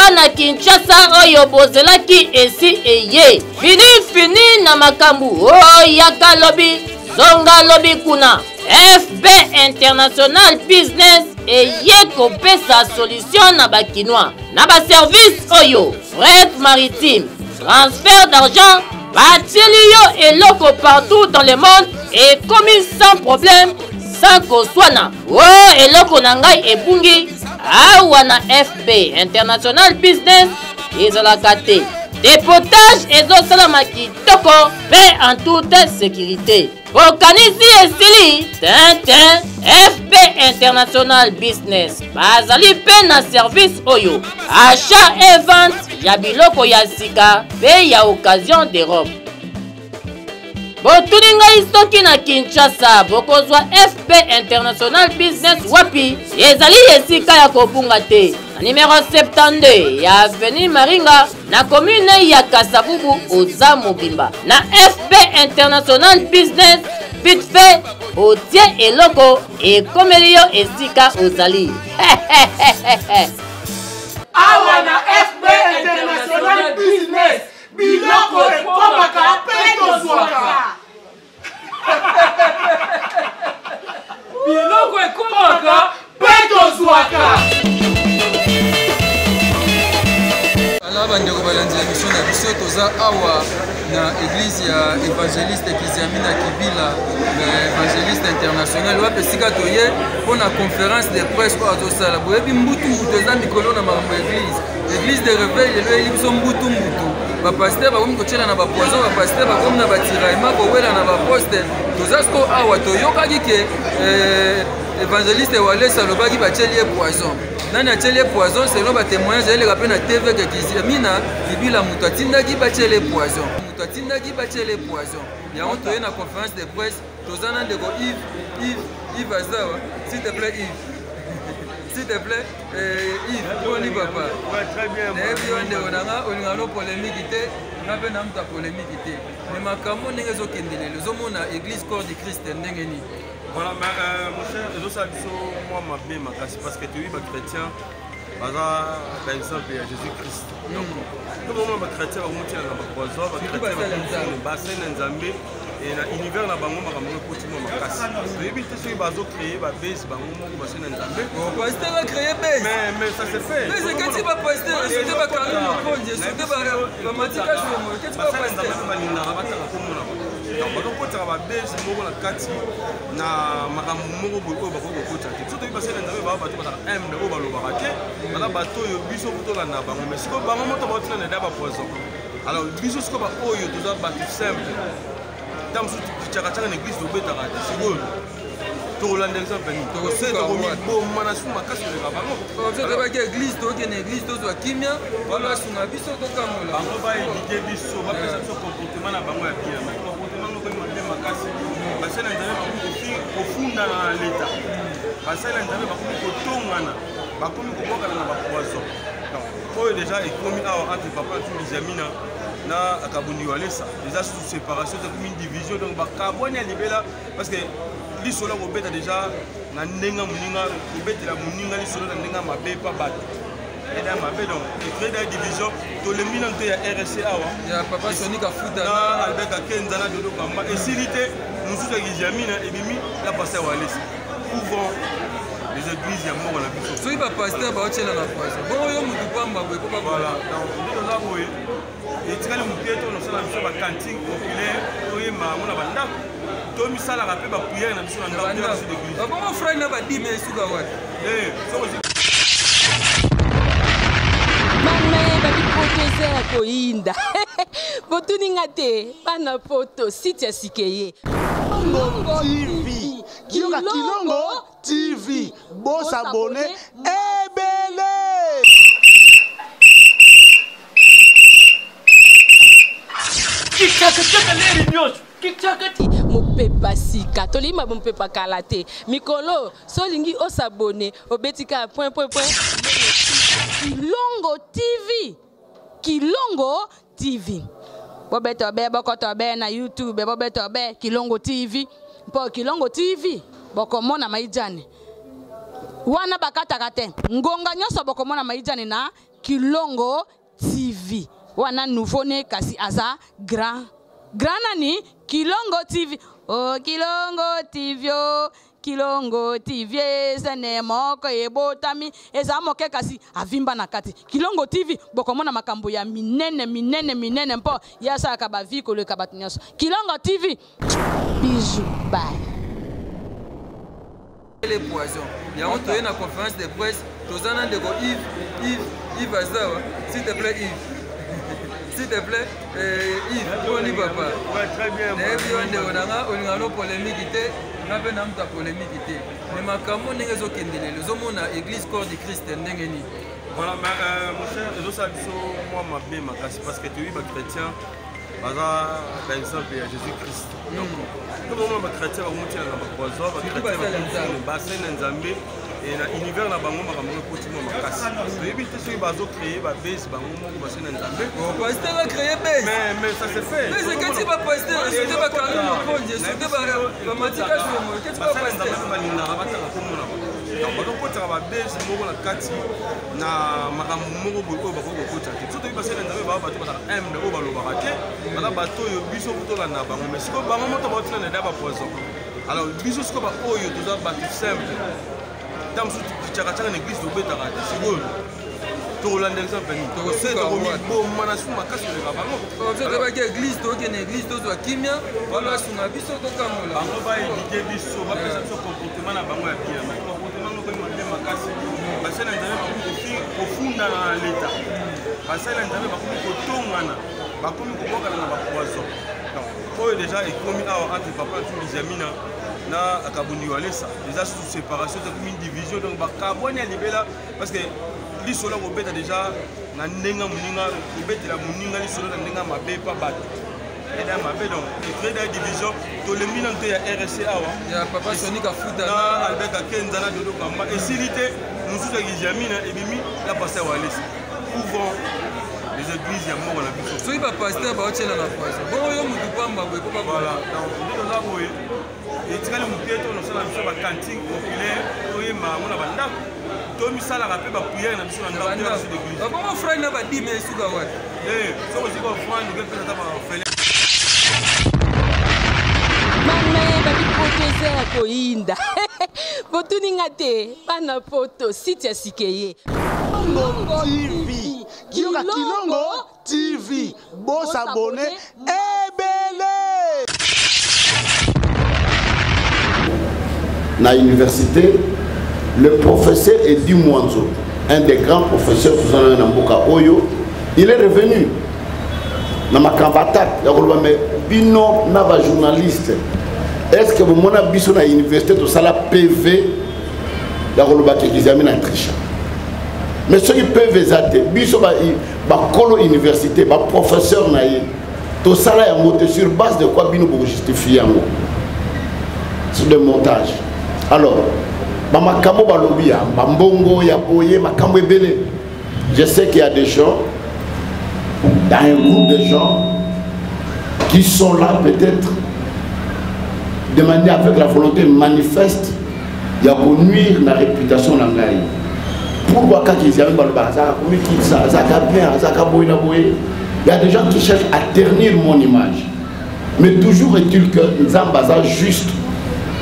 Awa na Kinshasa oyo bozelaki esi eye. Fini na makambu oyaka lobi zonga lobi kuna. FB International Business eye kopesa solution na bakinois. Na ba service oyo fret maritime, transfert d'argent, batili yo eloko partout dans le monde et commis sans problème. Sans koswana eloko na ngai ebungi awa na FB International Business ezalaka te. Dépotage ezosala kitoko pe en toute sécurité. Bokanisi esili tintin FB International Business bazali pe na service oyo achat et vente ya biloko ya sika pe ya occasion de robe. Botuninga istoki na Kinshasa bokozwa FB International Business wapi ezali esika ya kobunga te. Na numéro 72 ya Avenue Maringa na commune ya Kasavubu oza mobimba. Na FB International Business vite fait otie eloko ekomeli yo esika ozali. Awa na FB International Business biloko ekomaka pe tozwaka. Biloko ekomaka pe tozwaka. Bandeko balanzi ya mission na biso toza awa na église ya évangéliste Kizamina Kibila évangéliste international wape sika toye pona conférence de presse oyo azosala boyebi mbutu toza mikolo na makambo ya église de réveil lelo eli biso mbutu bapaster bakomi kotiela na bapoison bapaster bakomi na batiraillement kowela na baposte toza siko awa toyokaki ke évangéliste walesa alobaki batieli ye poison. Nani ateli poison selon ba témoignage ele rappelé na TV que Kizamina Kibila mutu atindaki batieli poison. Mutu atindaki batieli poison. Ya on toye na conférence de presse tozana ndeko Yves Azawa s'il te plaît Yves. S'il te plaît Yves boni papa. Ouais, très bien. Ndebi on onanga olingalo polémique té na pe na muta polémique té. Mais makambo ndenge ezokendele lozomona église corps du Christ ndenge ni. Voilà, mais mon cher, je sais que moi ma bien ma classe parce que tu es chrétien, par exemple à Jésus-Christ. Donc, tout le monde est chrétien, on monte dans la poison, on chrétien, on bassin dans Zambé et dans l'univers là bango makambo continue ma classe. Et puis tout ce qui va créer ba base bango mo bassin dans Zambé. Bon, pasteur a créé base. Mais ça se fait. Mais c'est quand tu vas pasteur, c'est pas quand on prend, c'est pas matika sur moi. Qu'est-ce que tu vas pasteur? Donc, bakokota ba base moko na kati na makambo moko boyo bakokota te. Soto bipase na nzambe ba bato ba M na o balobaka te. Bala bato yo biso kutola na bango mais siko bango moto ba tina na ba poison. Alors biso siko ba oyo toza ba simple. Tam su tichaka na église dobeta ka te. Siko to landa exemple ni. To se to mi bo mana su makasi le ba bango. To ba ke église to ke na église to zo kimia wala sunga biso to kamola. Bango ba éduquer biso ba pesa so comportement na bango ya bien. Basela nzambe bakomi kofunda na leta basela nzambe bakomi kotongana bakomi kobokana na bapoison donc oyo déjà ekomi awa entre papa na Kizamina na akabundi walesa déjà sous séparation c'est comme une division donc bakaboni ya libela parce que lisolo kobeta déjà na ndenga moninga kobetela moninga lisolo na ndenga mabe pa bato et dans ma donc créer des divisions to le minan te ya RC awa ya papa Sonic afuta na Albert Akenza na dodo kamba et silité nous sous Kizamina et bimi la passer walesi ouvrons les églises ya moko na biso so iba pasteur ba otela na poison bon yo mutu pamba boye ko ba voilà donc ndiko za boye et tikali muketo no sala biso ba cantine populaire to yema mona bandako to misala ka pe ba prière na biso na ndako ya l'église bon mon frère na ba dime suka wa so koinda botuninga te bana poto site ya sikeye Kilongo TV Kioka Kilongo TV Boss abonné ebele Kikaka leri nyocho Kikaka mopepa sika tolima mopepa kala te mikolo solingi osabone obetika point Kilongo TV Kilongo TV bobeto be bokoto be na YouTube bobeto be Kilongo TV po Kilongo TV bokomona maijane wana bakataka te ngonga nyoso bokomona maijane na Kilongo TV. Wana nouveau-né kasi aza grand nani Kilongo TV. Oh Kilongo TV, oh Kilongo TV, sene moko ebotami eza moke kasi avimba na kati. Kilongo TV bokomona makambo ya minene mpo yasa ka vie ko le kabatinyaso. Kilongo TV. Bisous, bye. Les poisons. Il y a une conférence de presse. Tous en de Yves Azar, s'il te plaît Yves. S'il te plaît Yves, on y va pas. Ouais, très bien. On a une polémique, on a une polémique. Mais ma caméra n'est pas kendele. Les hommes ont l'église corps du Christ n'engeni. Voilà, mon cher, je sais moi ma bien ma casse parce que tu es chrétien. Par exemple, Jésus-Christ. Donc, tout le monde est chrétien, on monte dans la poison, on chrétien, on bassin dans Zambé, et dans l'univers, on a un petit peu de casse. Les habitants qui ont créé la base, on bassin dans Zambé. On va créer base. Mais ça se fait. Mais c'est quand tu vas poster, je te vais carrément le prendre, je te vais matika sur moi. Qu'est-ce que tu vas poster? Donc, on peut faire la base, on va la carte, na makambo moko boye oyo bakoki kokota te soki toyebi basene nzambe baa bato bazala humble oyo balobaka te baza bato oyo biso kutolanda bango mais sikoyo bango moto baotina na eda bapoison alors biso sikoyo baoyo toza bato simple ntango mosusu tityakatiaka na église tobetaka te sikoyo tokolanda exemple nini tokomiboma na susu makasi koleka bango tozobaki église tokende église tozwa kimia balasunga biso tokangola bango baédike biso bapesa biso comportement na bango ya bien comportement moko mabe makasi basala nzambe bakomi kofunda na leta basala nzambe bakomi kotongana bakomi kobokana na bapoison oyo déjà ekomi awa entre papa na tubizamina na akabundi walesa eza sous séparation ekomi une division donc bakabwani ya libela parce que lisolo kobeta déjà na ndenga moninga kobetela moninga lisolo na ndenga mabe pa bato eda mabe donc ekrée da division tolembi na nto ya RSC awa ya papa Sonic afuta na Albert Akenza na Dodo Kamba esili te mosusu ya kijamina ebimi ya pasteur walesa pouvant les églises ya moko na biso soki bapasteur baotiela na poison bongo yo mutu pamba boye po voilà donc nde toza boye etikali moke to nosala biso bacantine populaire toyemba yango na bandako tomisalaka mpe bapriere na biso na ndako te biso d'église bongo frane na badime esuka wate soki osi bafrande oke mpesa ata bafele mame babipoto ya koyinda botuninga te bana poto site ya sikeye Kilongo TV. Kilongo TV. Boss abonné. Ebele. Na université, le professeur Edi Mwanzo, un des grands professeurs de Namboka Oyo, il est revenu. Na makambatak, mais bino nava journaliste. Est-ce que vous m'avez vu à l'université de Sala PV d'Arolobaki qui examine en trichant? Mais ceux qui peuvent exalter, biso ba colo université, ba professeur naïe, tout ça là est monté sur base de quoi bino pour justifier en sur des montages. Alors, ba makamo ba lobby ba mbongo ya boye makamo ebele. Je sais qu'il y a des gens, il y a un groupe de gens qui sont là peut-être de manière avec la volonté manifeste, il y a pour nuire la réputation de l'angaï. Pourquoi quand ils arrivent dans le bar, il y a des gens qui cherchent à ternir mon image. Mais toujours est-il que Nzambaza juste,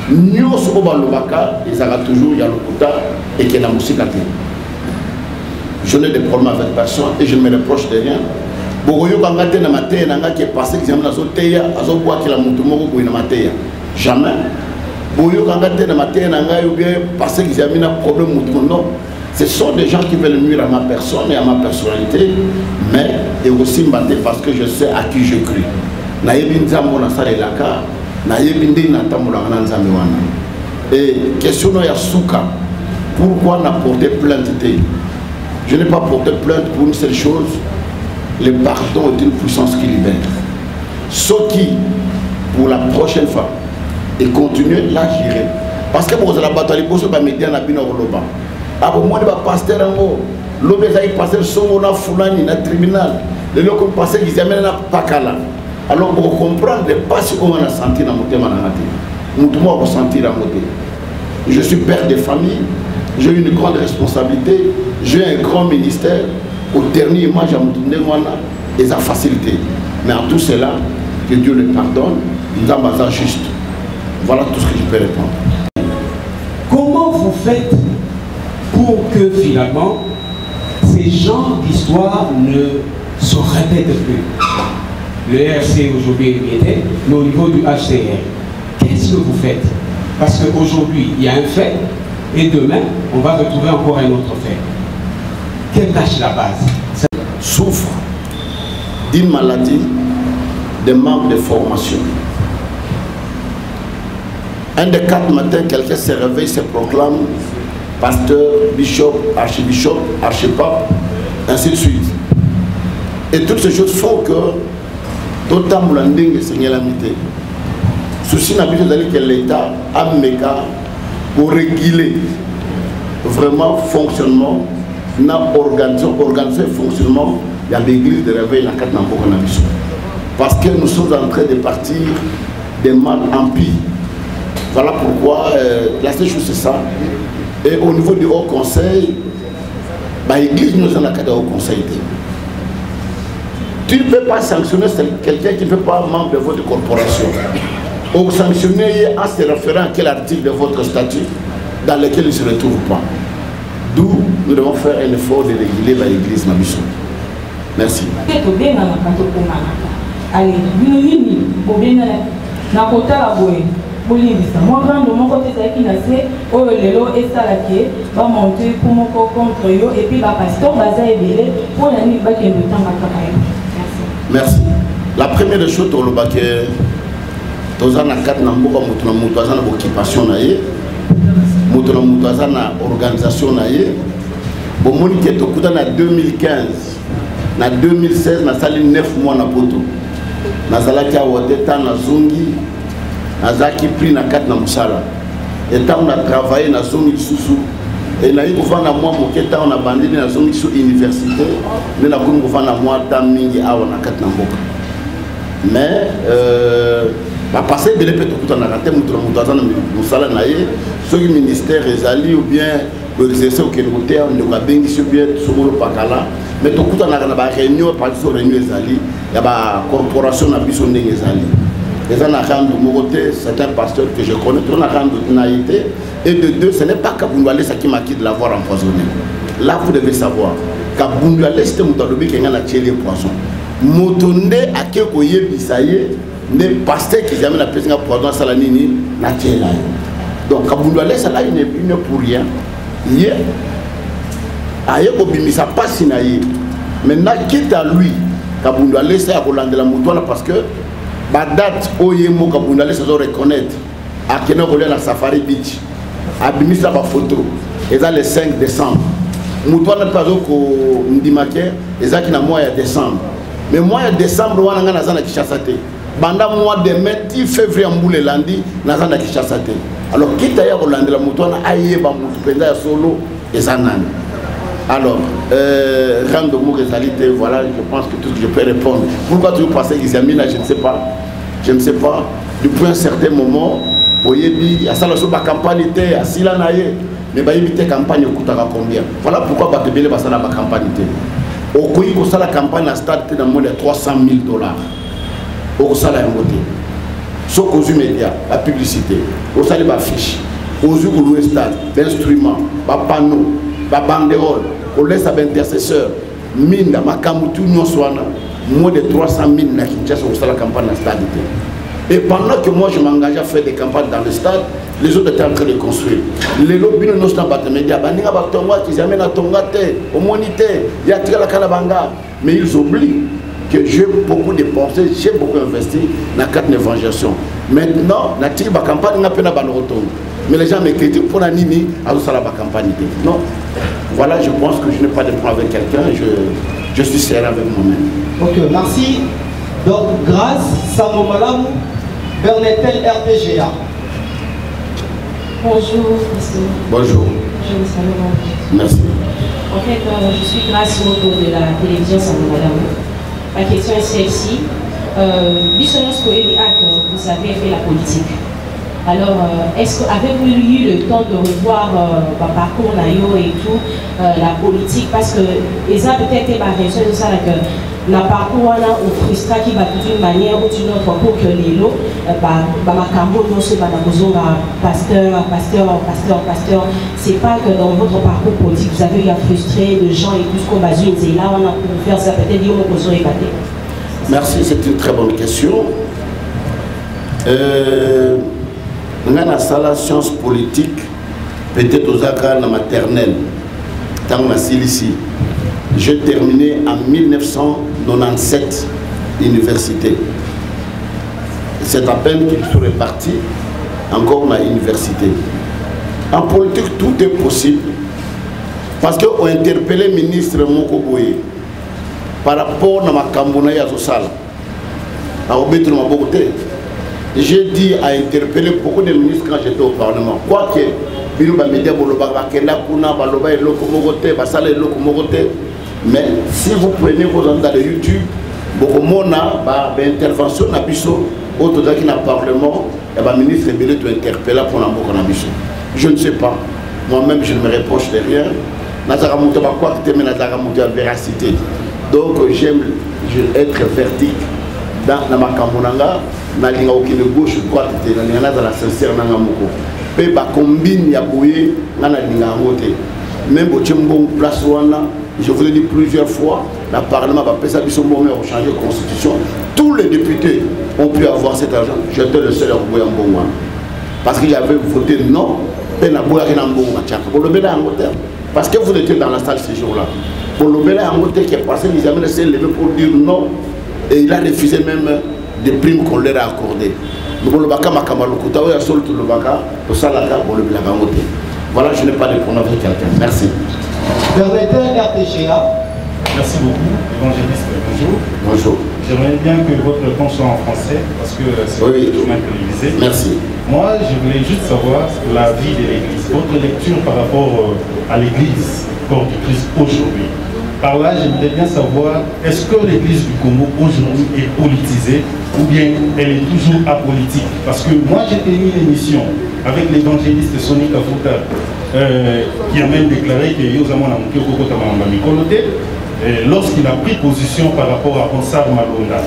nous sommes dans le baka, ils ont toujours il y a le kouta et qu'il y a la musique à terre. Je n'ai des problèmes avec personne et je ne me reproche de rien. Bogoyo kangate na mateya nanga qui est passé qui na zoteya azobwa kila mutu moko boina mateya. Jamais. Boyo kangate na mateya nanga ou bien passé qui na problème mutu non. Ce sont des gens qui veulent nuire à ma personne et à ma personnalité, mais et aussi m'attendre parce que je sais à qui je crie. Nayebi nzambo na sala elaka, nayebi ndi na tambola na nzambe wana. Et question ya souka, pourquoi n'a porté plainte? Je n'ai pas porté plainte pour une seule chose, le pardon est une puissance qui libère. Ce qui, pour la prochaine fois, et continuer, là j'irai. Parce que pour la bataille, pour ce média n'a pas de ah bon, moi, je vais passer en haut. L'homme est passé son na foulani na tribunal. Le loco passé qu'ils amènent na pakala. Alors pour comprendre pas ce qu'on a senti dans mon thème en amateur. Nous devons ressentir la montée. Je suis père de famille. J'ai une grande responsabilité. J'ai un grand ministère. au dernier image à Moutoundé, et sa facilité. Mais en tout cela, que Dieu le pardonne, nous avons juste. Voilà tout ce que je peux répondre. Comment vous faites pour que finalement ces genres d'histoires ne se répètent plus? Le RC aujourd'hui est émietté, mais au niveau du HCR, qu'est-ce que vous faites? Parce qu'aujourd'hui, il y a un fait, et demain, on va retrouver encore un autre fait. Quelle tâche la base? Souffre d'une maladie, de manque de formation. Un des 4 matins, quelqu'un se réveille, se proclame pasteur, bishop, archibishop, archipape, ainsi de suite. Et toutes ces choses font que d'autant que Seigneur l'amité. Ceci n'a plus d'aller que l'État a méga pour réguler vraiment fonctionnement, organiser le fonctionnement de l'église de réveil la 4 Namboka. Parce que nous sommes en train de partir des mal en pire. Voilà pourquoi la seule chose c'est ça. Et au niveau du Haut Conseil, l'église nous en a qu'à Haut Conseil. Tu ne peux pas sanctionner quelqu'un qui ne fait pas membre de votre corporation. Ou sanctionner en se référant à quel article de votre statut dans lequel il ne se retrouve pas. D'où nous devons faire un effort de réguler l'église Mabiso. Merci. Allez, bolingisa moi grand moko te ezalaki na se oyo lelo esalaki bamonte moko contre yo et puis bapasteur baza ebele mpo na nini bakende otanga kaka yo. Merci. La première des choses tolobaki toza na kati na mboka moto na moto aza na occupation na ye moto na moto aza na organisation na ye bomoni ke tokuta na 2015 na 2016 nasali 9 mois na poto nazalaki awa te ta nazongi nazaki pris na kati na musala et tant on a travaillé na zone lisusu et na yiko vana moi moke ta on a bandé na zone lisusu université mais na komi ko vana moi ta mingi awa na kati na mboka mais ba passer de l'épée tout en arrêté muto azana musala na ye soki ministère ezali ou bien exercer au Kenya on doit bengi sur bien somolo pakala mais tout en na ba réunion par so réunion ezali ya ba corporation na biso ndenge ezali. Les Anakandu Moroté, c'est un pasteur que je connais, et de deux, ce n'est pas Kabundoualé qui m'a quitté de l'avoir empoisonné. Là, vous devez savoir, Kabundoualé, c'était Moutalobi qui a tiré le poison. Motonde, à Kekoye, Bisaye, les pasteurs qui amènent la personne à poison à Salanini, n'a tiré là. Donc, Kabundoualé, ça là, il n'est pour rien. Hier, aïe, Obimisa passe naïe. Maintenant, quitte à lui, Kabundoualé, c'est à Roland de la Moutoile parce que la date où il y a un se reconnaître à Kenokolia la Safari Beach, à Bimisa la photo, et ça le 5 décembre. Moutoua n'a pas au Ndimake, et ça qui n'a mois de décembre. Mais mois de décembre, on a un azana qui chassate. Pendant mois de mai, février, on boule lundi, nazana qui chassate. Alors, quitte à y avoir la Moutoua, aïe, Bamoutoupenda solo, et ça nan. Alors, rendre mon réalité, voilà, je pense que tout ce que je peux répondre. Pourquoi tu veux passer Gizamina, je ne sais pas. Je ne sais pas. Depuis un certain moment, vous voyez, il y a ça, la campagne, il y a Silanaye, mais il y a une campagne qui coûtera combien. Voilà pourquoi il y a une campagne. Au Koyi, il y a la campagne à stade dans moins de $300,000. Au Koyi, il y a un côté. Sauf aux médias, la publicité, au Koyi, il y a affiche, aux Koyi, stade, l'instrument, le panneau, la banderole, on laisse à l'intercesseur, Minda, Makamutu, Nyoswana, moins de 300,000 na Kinshasa au la campagne à stade. Et pendant que moi je m'engage à faire des campagnes dans le stade, les autres étaient en train de construire. Les lobbies ne sont pas de médias, Baninga Batonga qui amènent à Tongate, au Monité, il y a la Kalabanga. Mais ils oublient que j'ai beaucoup dépensé, j'ai beaucoup investi dans la carte d'évangélisation. Maintenant, la campagne n'a pas de retour. Mais les gens me critiquent pour la Nini, à la campagne. Non. Voilà, je pense que je n'ai pas de point avec quelqu'un, je suis sérieux avec moi-même. Ok, merci. Donc, grâce, Samo Malam, Bernetel RPGA. Bonjour, monsieur. Bonjour. Je vous salue. Merci. En fait, je suis Grâce Moto de la télévision Samo Malam. Ma question est celle-ci. Bissonos Koyebi Ak, vous avez fait la politique. Alors, est-ce que avez-vous eu le temps de revoir parcours Nayo et tout, la politique? Parce que ça peut-être ma raison de ça que la parcours là on frustra qui va d'une manière ou d'une autre pour que les lots ma cambo non c'est pas besoin pasteur. C'est pas que dans votre parcours politique vous avez eu à frustrer de gens et tout ce qu'on va dire et là on a pu faire ça peut-être dire on peut épater. Merci, c'est une très bonne question. Dans la science politique, peut-être aux accords maternelle, dans ma ici, j'ai terminé en 1997 l'université. C'est à peine qu'il serait parti encore à l'université. En politique, tout est possible. Parce qu'on a interpellé le ministre Moko Boye par rapport à ma Kambouna Yazosala. J'ai dit à interpeller beaucoup de ministres quand j'étais au Parlement. Quoique, mais si vous prenez vos endroits de YouTube, beaucoup de intervention dans le Parlement, le ministre est interpellé pour la je ne sais pas. Moi-même, je ne me reproche de rien. Véracité. Donc, j'aime être vertique dans ma Kambounanga. Na linga okine gauche droite te na linga na la sincère na ngamoko pe ba combine ya boye na linga ngote même bo tchembon place wana je vous l'ai dit plusieurs fois le parlement va passer biso moment pour changer la constitution tous les députés ont pu avoir cet argent j'étais le seul à boya mbongo parce que j'avais voté non pe na boya na mbongo tchaka pour le bela ngote parce que vous étiez dans la salle ce jour-là pour le bela ngote qui est passé ils avaient laissé lever pour dire non et il a refusé même des primes qu'on leur a accordées. Voilà, je n'ai pas de problème avec quelqu'un. Merci. Merci beaucoup, évangéliste, bonjour. Bonjour. J'aimerais bien que votre réponse soit en français, parce que c'est oui, télévisé. Merci. Moi, je voulais juste savoir la vie de l'Église, votre lecture par rapport à l'Église corps du Christ aujourd'hui. Par là, j'aimerais bien savoir, est-ce que l'Église du Congo aujourd'hui est politisée ou bien elle est toujours apolitique? Parce que moi, j'ai tenu une émission avec l'évangéliste Sonny Kafuta qui a même déclaré que lorsqu'il a pris position par rapport à Onsar Malonga.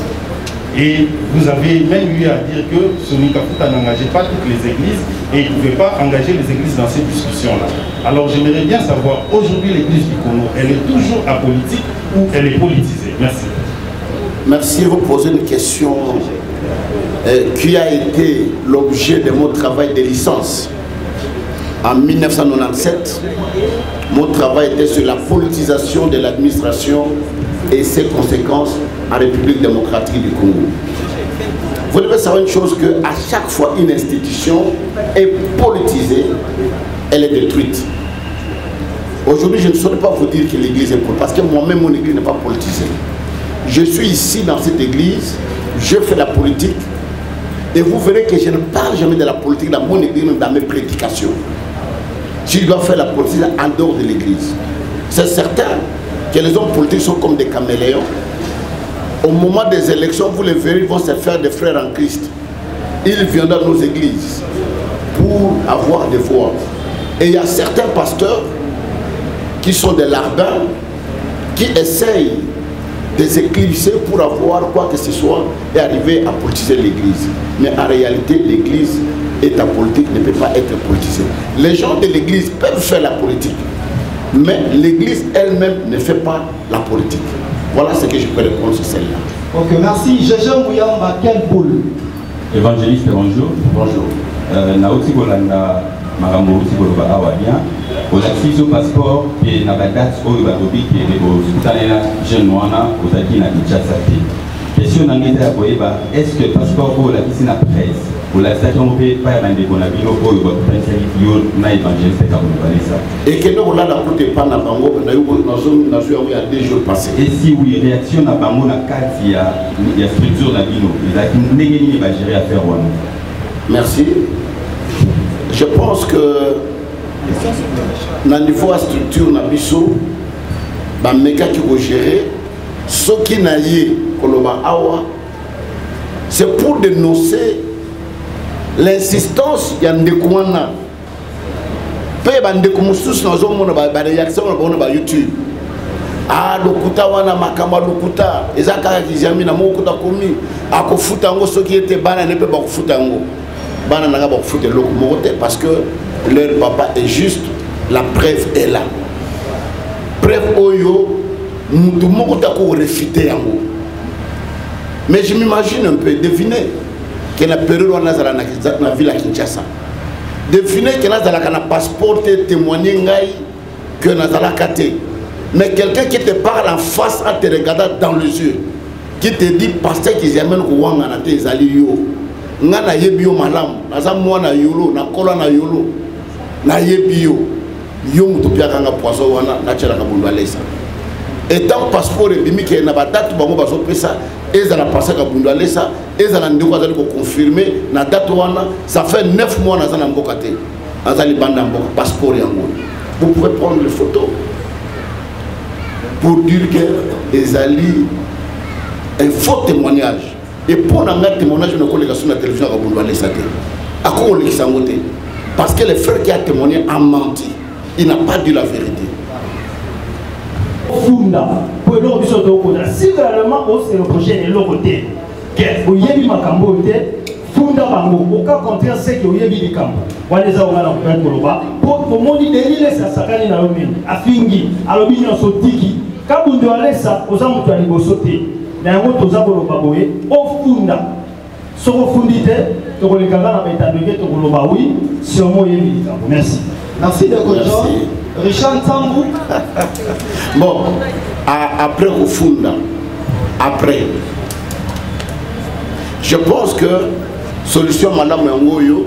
Et vous avez même eu à dire que Sonny Kafuta n'engageait pas toutes les églises et il ne pouvait pas engager les églises dans ces discussions-là. Alors j'aimerais bien savoir, aujourd'hui l'église du Congo, elle est toujours apolitique ou elle est politisée? Merci. Merci, vous posez une question qui a été l'objet de mon travail de licence. En 1997, mon travail était sur la politisation de l'administration et ses conséquences en République démocratique du Congo. Vous devez savoir une chose, qu'à chaque fois une institution est politisée, elle est détruite. Aujourd'hui, je ne saurais pas vous dire que l'église est politisée, parce que moi-même, mon église n'est pas politisée. Je suis ici dans cette église, je fais la politique, et vous verrez que je ne parle jamais de la politique dans mon église, dans mes prédications. Je dois faire la politique en dehors de l'église. C'est certain que les hommes politiques sont comme des caméléons. Au moment des élections, vous les verrez, ils vont se faire des frères en Christ. Ils viennent dans nos églises pour avoir des voix. Et il y a certains pasteurs qui sont des larbins, qui essayent de s'éclipser pour avoir quoi que ce soit et arriver à politiser l'église. Mais en réalité, l'église est apolitique, ne peut pas être politisée. Les gens de l'église peuvent faire la politique, mais l'église elle-même ne fait pas la politique. Voilà ce que je peux répondre sur celle-là. Ok, merci. Jean Mouyamba, quelle boule? Évangéliste, bonjour. Bonjour. Naoti Bolanda, Marambo Oti Boloba Awadia. Au accès au passeport, et na date au Badobi, qui est au Soutanela, Genoana, aux Aki na Kinshasa. Question d'enquête à Boeba, est-ce que le passeport pour la piscine à presse, pour la station P, pas à Mandé Bonabino, pour le potentiel na évangéliste Kaboubalisa? Et que nous, là, la côté pas na Bango, on a eu à 2 jours passés. Et si oui, réaction na Bango na 4, il y a structure na Bino, il a une négative à gérer à faire. Merci. Je pense que dans le niveau de la structure, qui vont gérer, ce qui c'est pour dénoncer l'insistance ya ndeko wana pe bandeko mosusu nazomona baréaction na ba YouTube lokuta wana makambo lokuta eza kaka kizami na mokuta komi akofuta yango soki ete bana ne pe bakofuta yango bana nanga bakofuta eloko moko te parce que leur papa est juste, la preuve est là. Preuve oyo mutu moko tako refiter yango. Mais je m'imagine un peu, devinez que la période on a na ville à Kinshasa. Devinez que nazala kana passeport témoigner ngai que nazala kate. Mais quelqu'un qui te parle en face en te regardant dans les yeux, qui te dit pasteur qui amène Rwanda na te ezali yo. Nga na yebi yo malamu, naza mwana yolo, na kola na yolo. Na yebi yo. Yo mutu pia kanga poisson wana na tshela ka bundu alesa. Étant passeport et bimi ke na batatu bango bazo pesa, ezala passer ka bundu alesa, ezala ndeko azali ko confirmer na date wana, ça fait 9 mois naza na mboka te. Azali banda mboka passeport yango. Vous pouvez prendre les photos pour dire que ezali un faux témoignage. Et pour un témoignage, on a sur la télévision à Bundu alesa te. À quoi on l'exangote? Parce que le frère qui a témoigné a menti. Il n'a pas dit la vérité. Funda, pour l'ordre du Sotokoda, si vraiment c'est le projet de l'autre côté, que vous y avez Makambo, Funda Bango, aucun contraire, c'est que vous y avez des camps. Voilà les gens qui ont Koloba. Pour mon idée, il est à Sakani Naomi, à Fingi, à l'opinion Sotiki, quand vous devez aller ça, aux hommes qui ont sauté, dans un autre Zabolo Baboé, au Funda. Sur le Fundité, tu as les gars qui ont été Koloba, oui, sur moi, il y a des camps. Merci. Merci de Kojo. Richard Tambou. Bon, après au Funda, après, je pense que solution madame Ngoyo,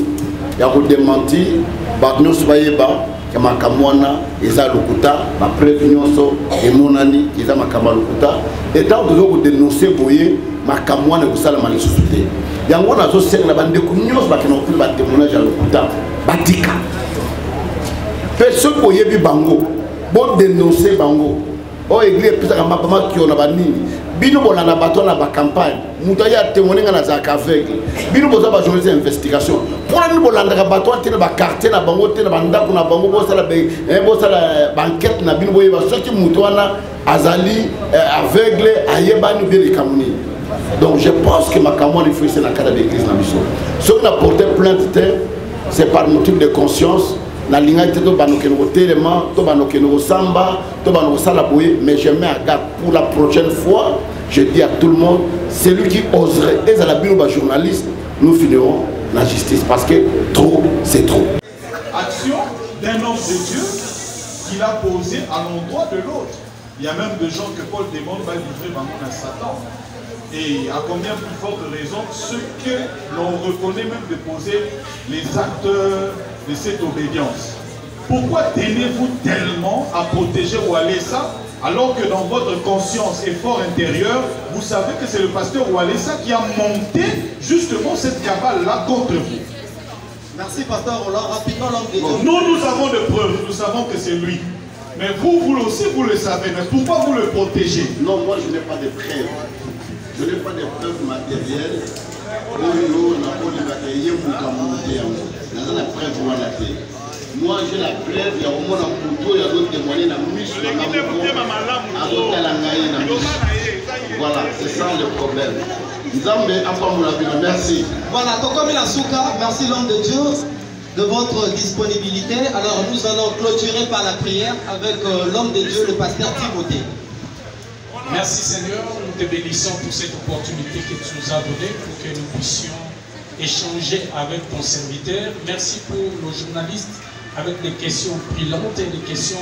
il y a démenti, Bagnos Bayeba, que ma Kamwana, Eza Lokuta, ma prévention, et mon ami, Eza Makama Lokuta, et tant que vous dénoncez, vous voyez, ma Kamwana, vous savez, la société. Il y a un peu de la bande de Kounios, qui n'ont plus de témoignage à Lokuta, Batika. Ceux qui ont bango, bon dénoncer bango. Oh église plus à ma maman qui on a banni. Bino bola na bateau na ba campagne. Moutaya témoigner na zaka aveugle. Bino boza ba journée d'investigation. Pour nous bola na bateau tena ba quartier na bango tena banda kuna bango bosa la bosa la banquette na bino boye ba soki mutwana azali aveugle ayebani bien les kamuni. Donc je pense que ma kamoni il faut c'est la cadre d'église na biso. Ceux qui n'a porté plainte c'est par motif de conscience. Na linga te to banokeno télément to banokeno samba to banokosala boye mais je mets à garde pour la prochaine fois je dis à tout le monde celui qui oserait et à la bureau journaliste nous finirons la justice parce que trop c'est trop. Action d'un homme de Dieu qu'il a posé à l'endroit de l'autre. Il y a même des gens que Paul demande va livrer maman à Satan. Et à combien plus forte raison ceux que l'on reconnaît même de poser les actes de cette obédience. Pourquoi tenez-vous tellement à protéger Oualessa alors que dans votre conscience et fort intérieur, vous savez que c'est le pasteur Oualessa qui a monté justement cette cabale-là contre vous? Merci pasteur Roland, rapidement l'homme de Dieu. Nous avons des preuves, nous savons que c'est lui. Mais vous aussi vous le savez, mais pourquoi vous le protégez? Non, moi je n'ai pas de preuves. Je n'ai pas de preuves matérielles. Moi j'ai la preuve, il y a au moins un couteau, il y a d'autres témoignages dans le mission. Voilà, c'est ça le problème. Merci. Voilà, Tokomi Nasuka, merci l'homme de Dieu de votre disponibilité. Alors nous allons clôturer par la prière avec l'homme de Dieu, le pasteur Timothée. Merci Seigneur, nous te bénissons pour cette opportunité que tu nous as donnée pour que nous puissions échanger avec ton serviteur. Merci pour le journaliste avec des questions brillantes et des questions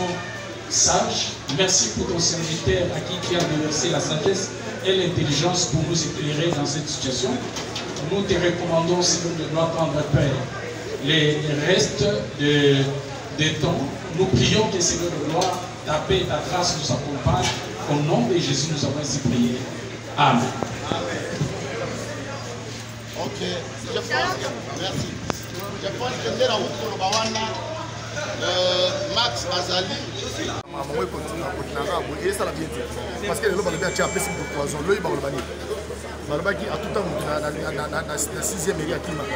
sages. Merci pour ton serviteur à qui tu as déversé la sagesse et l'intelligence pour nous éclairer dans cette situation. Nous te recommandons, Seigneur de gloire, tendre Père, les restes des temps. Nous prions que Seigneur de gloire, ta paix et ta grâce nous accompagnent. Au nom de Jésus, nous avons ainsi prié. Amen. Ok, je pense que, merci. Je pense que dès la route sur le Bawana, Max Azali. Maman continue à continuer à ça la bien parce que les gens vont bien tirer un peu sur le poison. L'œil va le bannir. balobaki à tout temps na 6e eri akima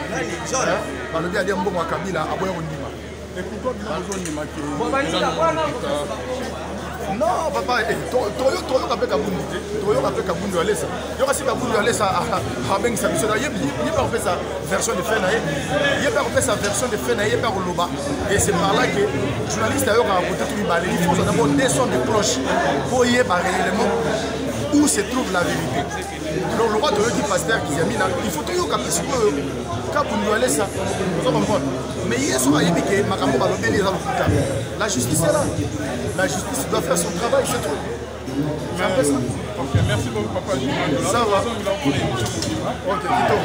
balobi alia mbongo ya Kabila aboya kondima. Et pourquoi Kabila azondimaki? Non, papa, Toyo Kapé Kabundi, Toyo Kapé Kabundi Alessa. Il y aura aussi Kabundi Alessa à Ben Sabiso. Il n'y a pas fait sa version de Fenaï, il n'y a pas fait sa version de Fenaï, il n'y a pas Loba. Et c'est par là que le journaliste a raconté tout le balai. Il faut d'abord des sons de cloche pour y avoir réellement où se trouve la vérité. Donc le roi de Yogi Pasteur qui a mis là, il faut toujours Kapé Kabundi Alessa. Vous comprenez? Mais hier soir, il y a dit que Makambo va l'obéir dans le coup. La justice est là. La justice doit faire son travail, c'est tout. Mais ça. Ok, merci beaucoup, papa. Ça va. Ok, Tito.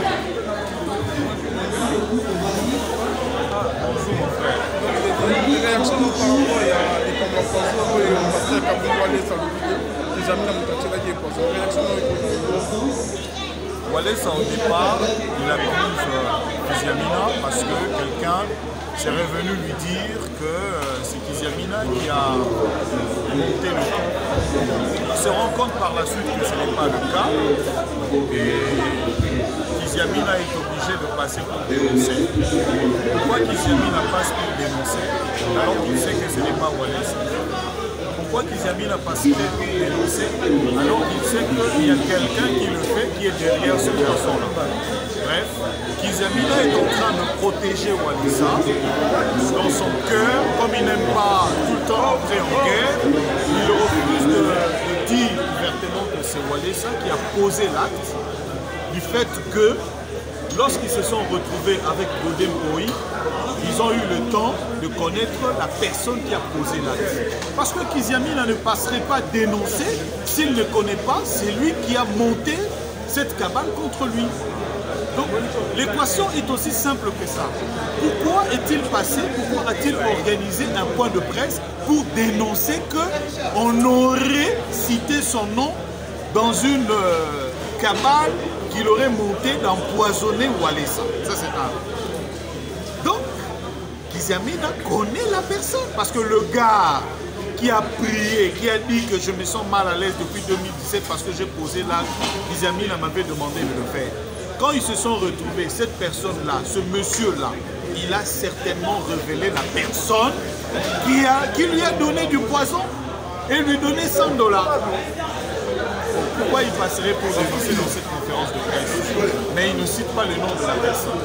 Bonjour, mon frère. Les réactions par rapport à des conversations et au pasteur Kabouwale Salobide, les amis de Moutachela qui est posé. Réaction Walesa, au départ, il accuse Kiziamina parce que quelqu'un s'est revenu lui dire que c'est Kiziamina qui a monté le camp. Il se rend compte par la suite que ce n'est pas le cas et Kiziamina est obligé de passer pour dénoncer. Pourquoi Kiziamina passe pour dénoncer alors qu'il sait que ce n'est pas Walesa? Pourquoi Kiziamina passe pour dénoncer alors qu'il sait qu'il y a quelqu'un qui le fait, qui est derrière ce garçon-là? Bref, Kiziamina est en train de protéger Walesa dans son cœur, comme il n'aime pas tout le temps entrer en guerre, il refuse de dire ouvertement que c'est Walesa qui a posé l'acte du fait que lorsqu'ils se sont retrouvés avec Godem Poi, ils ont eu le temps de connaître la personne qui a posé l'acte. Parce que Kiziamina ne passerait pas dénoncer s'il ne connaît pas, c'est lui qui a monté cette cabale contre lui. Donc l'équation est aussi simple que ça. Pourquoi est-il passé, pourquoi a-t-il organisé un point de presse pour dénoncer qu'on aurait cité son nom dans une cabale qu'il aurait monté d'empoisonner Walesa? Ça c'est un. Donc, Kiziamina connaît la personne parce que le gars qui a prié, qui a dit que je me sens mal à l'aise depuis 2017 parce que j'ai posé l'acte, Kiziamina m'avait demandé de le faire. Quand ils se sont retrouvés, cette personne-là, ce monsieur-là, il a certainement révélé la personne qui lui a donné du poison et lui donné $100. Pourquoi il passerait pour dénoncer dans cette conférence de presse? Mais il ne cite pas le nom de la personne.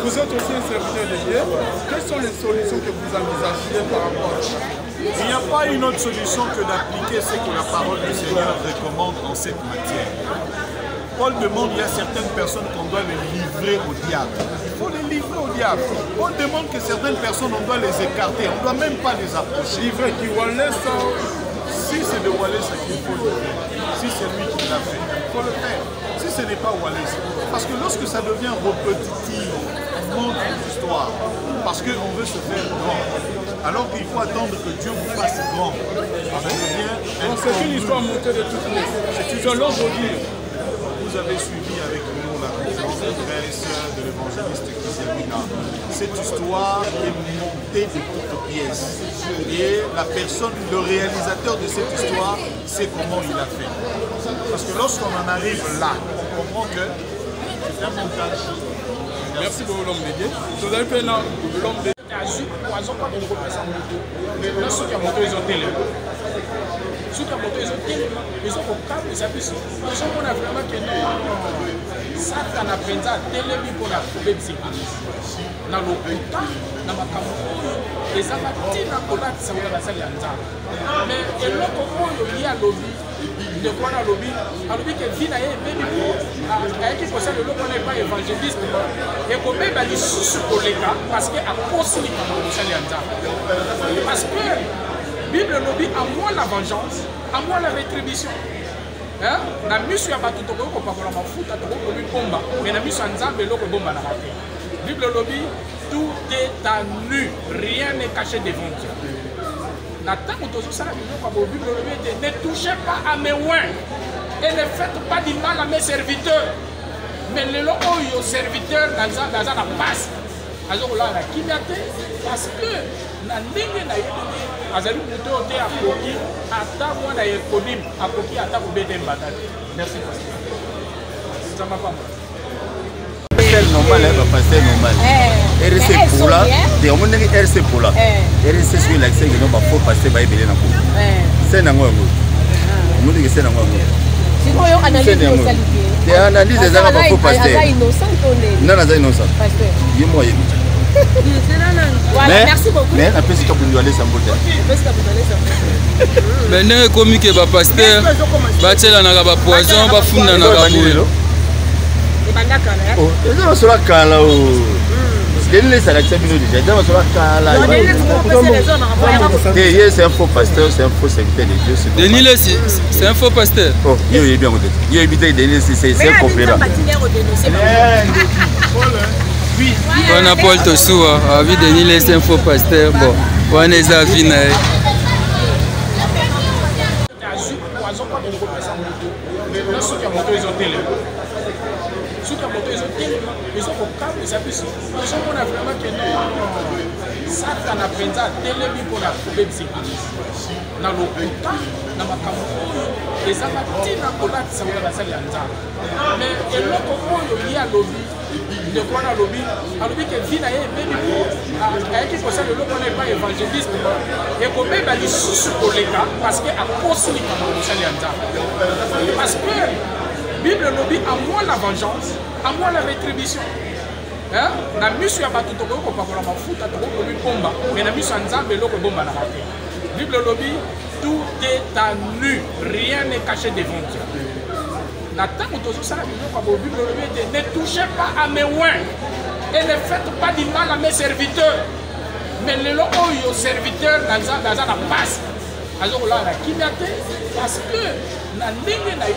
Vous êtes aussi un serviteur de Dieu. Quelles sont les solutions que vous envisagez par rapport à ça? Il n'y a pas une autre solution que d'appliquer ce que la parole du Seigneur recommande en cette matière. Paul demande, il y a certaines personnes qu'on doit les livrer au diable. Il faut les livrer au diable. Paul demande que certaines personnes, on doit les écarter. On ne doit même pas les approcher. Livrer qui Walesa. Si c'est de Walesa qu'il faut le faire, si c'est lui qui l'a fait, il faut le faire. Si ce n'est pas Walesa. Parce que lorsque ça devient répétitif, on montre l'histoire. Parce qu'on veut se faire grand. Alors qu'il faut attendre que Dieu vous fasse grand. C'est une histoire montée de toutes les. C'est une longue aujourd'hui. Vous avez suivi avec nous la conférence de presse de l'évangéliste Kiziamina. Cette histoire est montée de toutes pièces. Et la personne, le réalisateur de cette histoire, sait comment il a fait. Parce que lorsqu'on en arrive là, on comprend que c'est un montage. Merci beaucoup l'homme de Dieu. Vous avez fait l'homme de Dieu. Soki ya moto ezotelema ezokokamwisa biso ozomona vraimen ke satana mpenza atelemi mpona kobebisa eglise na lokuta na makambo oyo ezanga ntina kolatisa wana basali ya nzambe mais eloko oyo ye alobi ndeko wana alobi ke vi na ye ebebi po ayaki kosala eloko wana epa évangéliste ekobeba lisusu koleka parce que akosi likambo na mosali ya nzambe parce que Bible nous dit à moi la vengeance, à moi la rétribution. Na misu ya bato to ko pakola mafuta to ko bi bomba, mais na misu nzambe loko bomba na raté. Bible nous dit tout est à nu, rien n'est caché devant Dieu. Na tango to so sala biloko ba Bible nous dit ne touchez pas à mes oins et ne faites pas du mal à mes serviteurs. Mais le loko yo serviteur dans la passe. azokolala kimia te parce que na ndenge na ye azali moto oyo te akoki ata mwana yekonim akoki ata kobeta mbata te. Merci pasteur. Nzamba pamba. Normal, pasteur normal. RC pour là, des hommes RC pour là. RC sur l'accès que nous avons passer by belé na ko. C'est nango ngo. Nous dit que c'est nango ngo. Sinon yo analyse qualité. Des analyses des gens pas passer. Non, non, innocent. Pasteur. Il moi il. Voilà, merci beaucoup. Mais après si tu peux nous aller sans botte. Mais n'est comme que ba pasteur ba tela na ba poison ba funda na ba boulot. Oh, ils ont sur la cala. Denis ça l'accepte déjà. Ils ont sur la cala. C'est un faux pasteur, c'est un faux serviteur de Dieu. Denis c'est un faux pasteur. Oh, il est bien peut-être. Il est évité Denis c'est un complément. On a Paul Tosoua, avis Denis c'est un faux pasteur. Bon, on est à fin. Ils ont compris ça plus. Ils ont vraiment que ça a appris à téléviser pour la trouver des églises. Dans le cas, dans ma campagne, les amateurs dans la salle de la salle. Mais et l'autre point, il y a lobby. De quoi dans lobby? À lobby que vit d'ailleurs même avec qui possède le local n'est pas évangéliste. Et qu'on met les sous pour les gars parce que à cause de parce que Bible lobby à moi la vengeance, à moi la rétribution. Hein? Na misu ya batu to ko pakola mafuta to ko bi bomba, mais na misu nzambe loko bomba na raté. Bible lobby tout est à nu, rien n'est caché devant Dieu. Na tango to so sala Bible ko Bible lobby ne touchez pas à mes oins et ne faites pas du mal à mes serviteurs. Mais le lo oyo serviteur na nzambe aza na passe. Azokola na kimia te parce que na ndenge na ye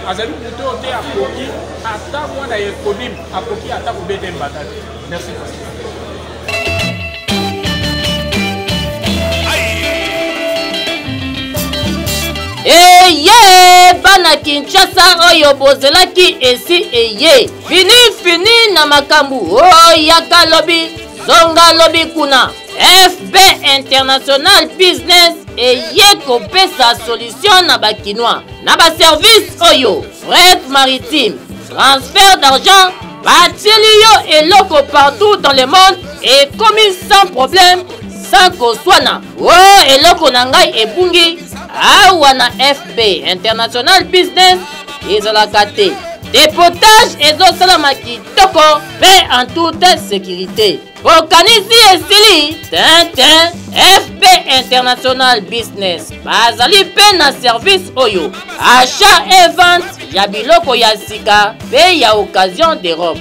azali moto oyo te akoki ata mwana yekonim akoki ata kobeta mbata te. Merci pasteur. Eye bana Kinshasa oyo bozelaki esi eye fini na makambu oyaka lobi zonga lobi kuna FB International Business eye kopesa solution na bakinois na ba service oyo fret maritime transfert d'argent batieli yo eloko partout dans le monde et commis sans problème sans koswana eloko na ngai ebungi awa na FB International Business ezalaka te dépotage ezosalama kitoko mpe en toute sécurité. Bokanisi esili tintin FB International Business bazali pe na service oyo achat et vente ya biloko ya sika pe ya occasion de robe.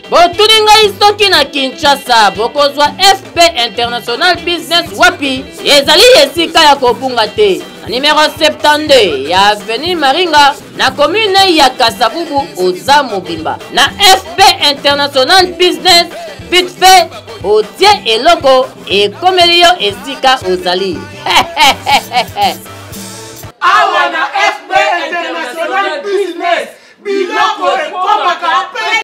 Botuni ngai soki na Kinshasa bokozwa FB International Business wapi ezali esika ya kobunga te na numéro 72 ya avenue Maringa na commune ya Kasavubu oza mobimba na FB International Business vite fait otie eloko ekomeli yo esika ozali. Awa na FB International Business biloko ekomaka